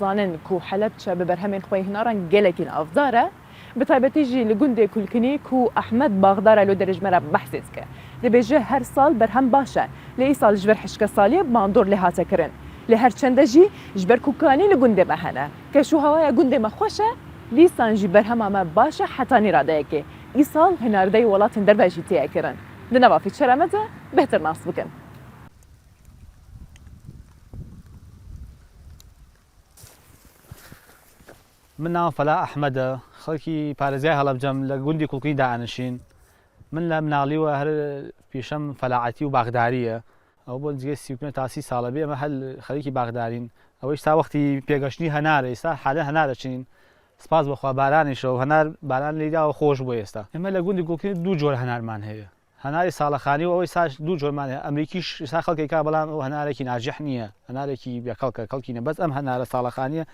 زانن کو حلبچه به برهمین خوی هنارن گلکین افزاره به تایبەتی جی لگونده کلکنی کو احمد باغدار لو درج مرا بحث که دبیجه هر سال برهم باشه لی سال جبر حشک سالی باندور لهاته کرن لی هر چنده جی جبر کوکانی لگونده مهنه که شو هوای گونده مخوشه لی سانجی برهم ما باشه حتی نیراده که ای سال هنرده ولاتن در بجی تیه کرن دنوافی چرمته بهتر ناس بکن من ناو فلا أحمد خلقي بارزي هلبجم لجندي كلكي دانشين من لا مناغلي وهر بيشم فلاعتي وبغدارية أو بنزجي سيكون تاسيس صالبي أما هل خليكي بغدارين أو إيش تا وقتي بيجاشني هنار إيسا حالا هنار شين سپاس بخوا باران شو هنار باران ليدا وخوش بويستا أما لجندي كلكي دو جور هنار من هي هناري صالخاني و إيساش دو جور من أمريكيش إيسا خلقي كابلان وهناركي ناجحنية هناركي بيكلك كلكينا بس أم هنار صالخانية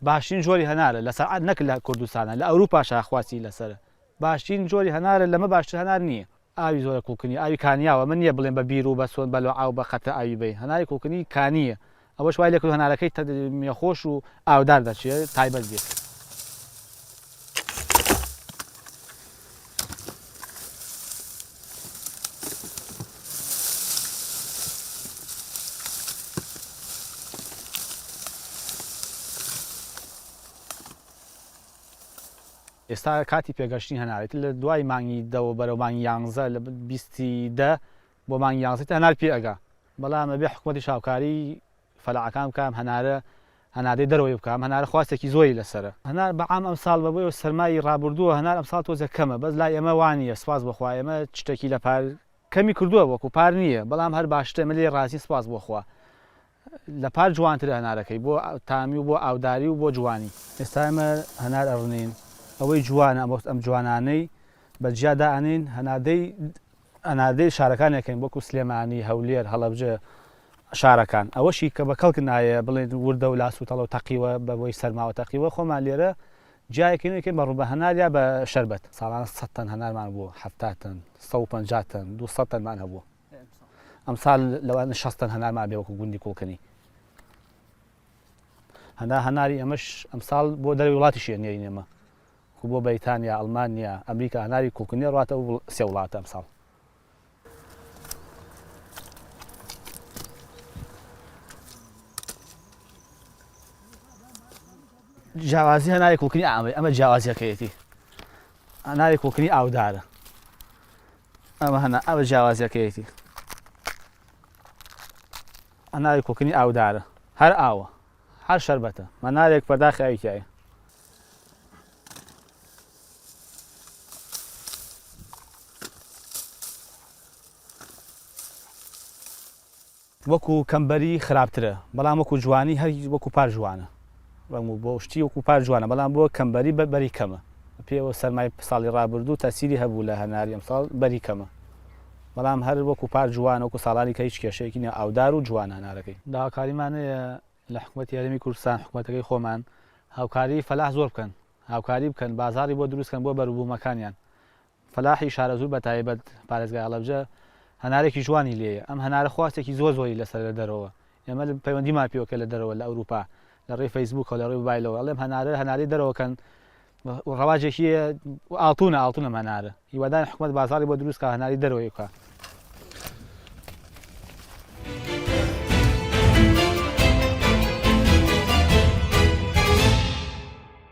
باشترين جوري هناره لسر نكل كردستان لأوروبا شاخواتي لسر باشترين جوري هناره لما باشتر هنار نية آوي زور كوكني آوي كانيا ومن يبلين ببيرو بسون بلوعة وبخطة آوي بي هناري كوكني كانية أول شوي لكل هناره كي ميخوش أو دار شيء تايبل دي ئێستا کاتی پێگەشتنی هەنارێت لە دوای مانگی دەوە بەرەو مانگی 11 لە 20 بۆ مانگی 11 هەنار پێ ئەگا بەڵام ئەبێ حکومەتی شاوکاری فەلاعەکان بکەم هەنارەی دەرەوەی بکەم هەنارە خواستێکی زۆری لەسەرە هەنار بەعام ئەمساڵ بەبێ سەرمای ڕابردووە هەنار ئەمساڵ تۆزە کەمە بەس لای ئێمە وانە سپاس بەخوا ئێمە شتێکی لە پار کەمی کردووە وەکو پار نییە بەڵام هەر باشتر ئێمە لێ ڕاستی سپاس بۆخوا لە پار جوانترە هەنارەکەی بۆ تامی و بۆ ئاوداری و بۆ جوانی ئێستا ئێمە هەنار ئەڕنین ئەوەی جوانە ئەم جوانانەی بەجیا دائەنین هەناردەی شارەکانێکین وەکو سلێمانی هەولێر هەڵەبجە شارەکان ئەوەشی کە بە کەڵک نایە بڵێن وردە و لاس و تەڵە و تەقیوە بەبۆی سەرماوە تەقیوە خۆمان لێرە جایەکەین بە ڕووبە هەنار یا بە شەربەت ساڵانە 100 تەن هەنارمان بووە 70 تەن 150 تەن 200 تەنمان هەبووە ئەمساڵ لەوانە 60 تەن هەنارمان بێ وەکو گوندی کوڵکەنی هەناری ئەمەش ئەمساڵ بۆ دەروی وڵاتیشیە نێرین ئێمە بۆ بەریتانیا ئەڵمانیا ئەمریکا هەناری کوڵکنیە ڕاتە و سێ وڵاتە ئەمساڵ جیاوازی هەناری کوڵکنی ئەمە جیاوازیەکەیەتی هەناری کوڵکنی ئاودارە ئەمە جیاوازیەکەیەتی هەناری کوڵکنی ئاودارە هەر ئاوە هەر شەربەتە هەنارێک پەرداخی ئاویتیایە وەکو کەمبەری خراپترە بەڵام وەکو جوانی هەر وەکو پار جوانە بۆ شتی وەکو پار جوانە بەڵام بۆ کەمبەری بەری کەمە پێوە سەرمای ساڵی ڕابردوو تەسیری هەبوو لە هەناری ئەمساڵ بەری کەمە بەڵام هەر وەکو پار جوانە وەکو ساڵانی کە هیچ کێشەیەکی نیە ئاودار و جوان هەنارەکەی داواکاریمانەیە لە حکومەتی هەرێمی کوردستان حکومەتەکەی خۆمان هاوکاری فەلاح زۆر بکەن هاوکاری بکەن بازاڕی بۆ دروستکەن بۆ بەروبوومەکانیان فەلاحی شارەزوو بە تایبەت پارێزگای هەڵەبجە هەنارێکی جوانی لێیە ئەم هەنارە خواستێکی زۆری لەسەر لە دەرەوە ئێمە پەیوەندیمان پێوەکە لە دەرەوە لە ئەوروپا لە ڕێی فەیسبووک و لە ڕێی موبایلەوە ئەڵێم هەنارەی دەرەوەکەن ڕەواجێکی ئاڵتونە هەنارە هیوادارین حکومەت بازاڕی بۆ دروستکە هەناری دەرەوەی بکە